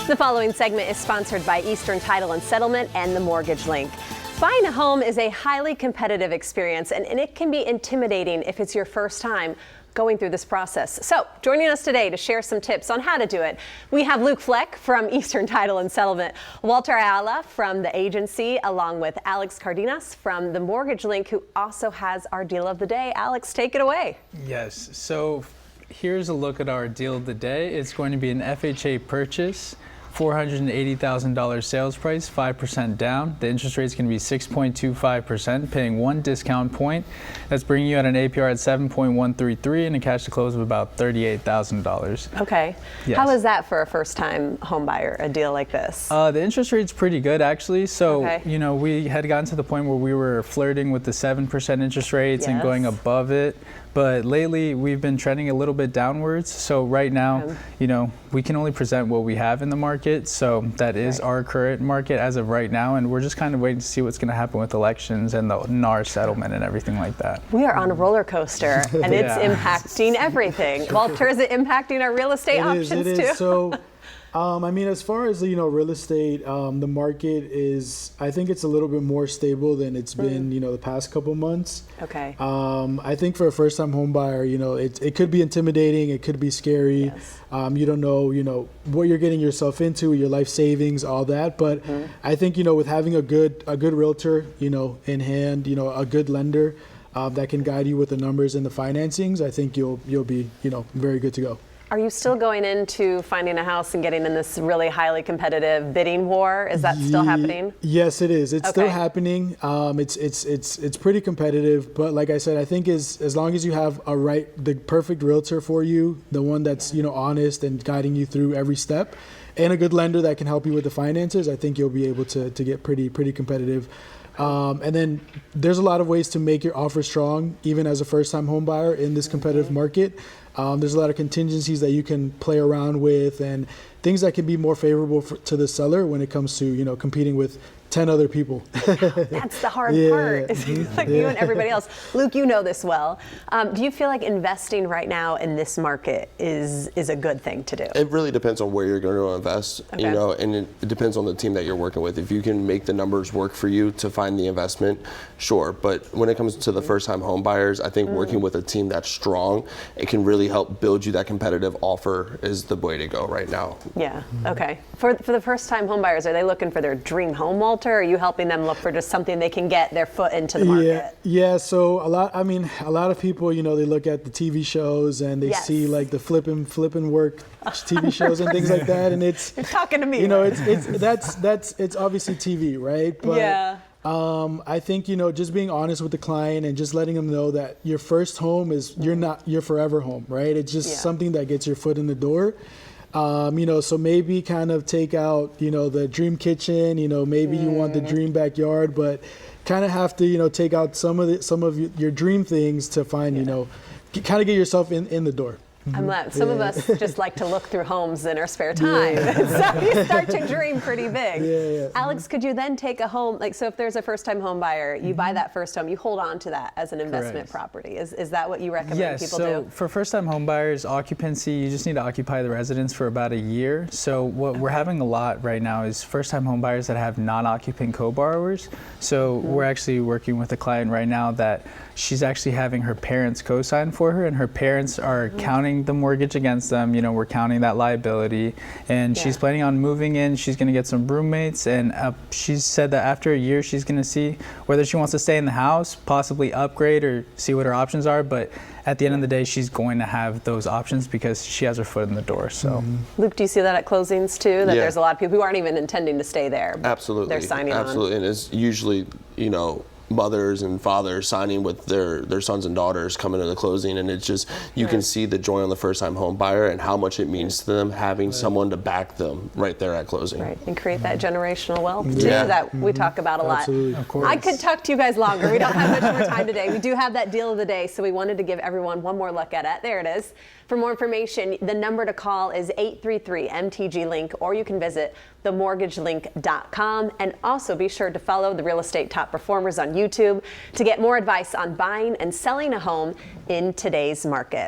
The following segment is sponsored by Eastern Title and Settlement and the Mortgage Link. Buying a home is a highly competitive experience, and it can be intimidating if it's your first time going through this process. So joining us today to share some tips on how to do it, we have Luke Fleck from Eastern Title and Settlement, Walter Ayala from the agency, along with Alex Cardenas from the Mortgage Link, who also has our deal of the day. Alex, take it away. Yes, so here's a look at our deal of the day. It's going to be an FHA purchase, $480,000 sales price, 5% down. The interest rate is going to be 6.25%, paying one discount point. That's bringing you at an APR at 7.133 and a cash to close of about $38,000. Okay. Yes. How is that for a first-time home buyer, a deal like this? The interest rate's pretty good, actually. So, Okay. you know, we had gotten to the point where we were flirting with the 7% interest rates and Yes. going above it. But lately, we've been trending a little bit downwards. So right now, you know, we can only present what we have in the market. So that is our current market as of right now. And we're just kind of waiting to see what's going to happen with elections and the NAR settlement and everything like that. We are on a roller coaster, and it's impacting everything. Walter, is it impacting our real estate options too? It is. So, I mean, as far as, you know, real estate, the market is, I think it's a little bit more stable than it's been, you know, the past couple months. Okay. I think for a first-time home buyer, you know, it could be intimidating, it could be scary. Yes. You don't know, you know, what you're getting yourself into, your life savings, all that. But I think, you know, with having a good realtor, you know, in hand, you know, a good lender that can guide you with the numbers and the financings, I think you'll be, you know, very good to go. Are you still going into finding a house and getting in this really highly competitive bidding war? Is that still happening? Yes, it is. It's still Okay. happening. It's pretty competitive, but like I said, I think as long as you have the perfect realtor for you, the one that's, you know, honest and guiding you through every step, and a good lender that can help you with the finances, I think you'll be able to get pretty competitive. And then there's a lot of ways to make your offer strong, even as a first-time home buyer in this competitive market. There's a lot of contingencies that you can play around with and things that can be more favorable to the seller when it comes to, you know, competing with 10 other people. That's the hard part. It's like you and everybody else. Luke, you know this well. Do you feel like investing right now in this market is a good thing to do? It really depends on where you're going to invest, you know, and it depends on the team that you're working with. If you can make the numbers work for you to find the investment, sure. But when it comes to the first-time home buyers, I think working with a team that's strong, it can really help build you that competitive offer is the way to go right now. Yeah. Okay. For the first-time home buyers, are they looking for their dream home, Walter? Or are you helping them look for just something they can get their foot into the market? Yeah. So a lot of people, you know, they look at the TV shows and they see like the flipping work TV shows and things like that, and it's You're talking to me. you know, it's obviously TV, right? But, yeah. I think, you know, just being honest with the client and just letting them know that your first home is your forever home, right? It's just something that gets your foot in the door. You know, so maybe kind of take out, you know, the dream kitchen, you know, maybe you want the dream backyard, but kind of have to, you know, take out some of your dream things to find, you know, kind of get yourself in the door. I'm glad. Some of us just like to look through homes in our spare time. So you start to dream pretty big. Alex, could you then take a home, like, so if there's a first-time home buyer, you buy that first home, you hold on to that as an investment property. Is that what you recommend people do? Yes, so for first-time home buyers, occupancy, you just need to occupy the residence for about a year. So what we're having a lot right now is first-time home buyers that have non-occupant co-borrowers. So we're actually working with a client right now that she's actually having her parents co-sign for her, and her parents are counting the mortgage against them. You know, we're counting that liability, and she's planning on moving in. She's going to get some roommates, and she said that after a year she's going to see whether she wants to stay in the house, possibly upgrade, or see what her options are. But at the end of the day, she's going to have those options because she has her foot in the door. So, Luke, do you see that at closings too? That there's a lot of people who aren't even intending to stay there. But Absolutely. They're signing on. Absolutely. And it's usually, you know, mothers and fathers signing with their sons and daughters coming to the closing, and it's just you can see the joy on the first-time home buyer and how much it means to them having someone to back them right there at closing. Right, and create that generational wealth too that we talk about a lot. Absolutely. of course. I could talk to you guys longer. We don't have much more time today. We do have that deal of the day, so we wanted to give everyone one more look at it. There it is. For more information, the number to call is 833-MTG-LINK, or you can visit themortgagelink.com. And also be sure to follow the Real Estate Top Performers on YouTube to get more advice on buying and selling a home in today's market.